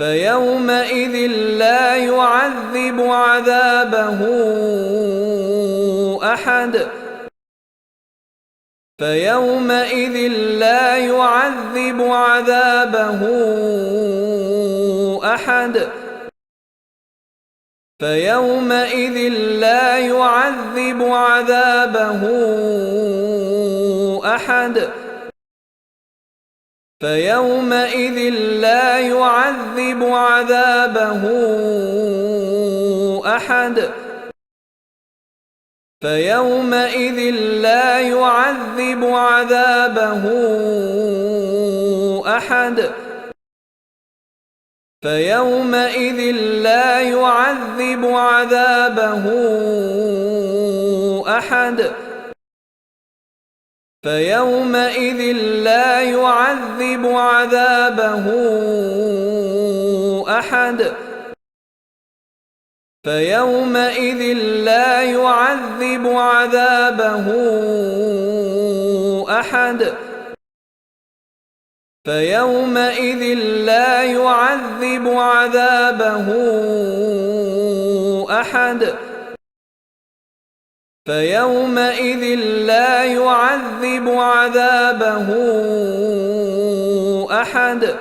فيومئذ لا يعذب عذابه أحد فيومئذ لا يعذب عذابه أحد فيومئذ لا يعذب عذابه أحد فيومئذ لا يعذب عذابه أحد فيومئذ لا يعذب عذابه أحد فيومئذ لا يعذب عذابه أحد فيومئذ لا يعذب عذابه أحد فيومئذ لا يعذب عذابه أحد فيومئذ لا يعذب عذابه أحد فيومئذ لا يعذب عذابه أحد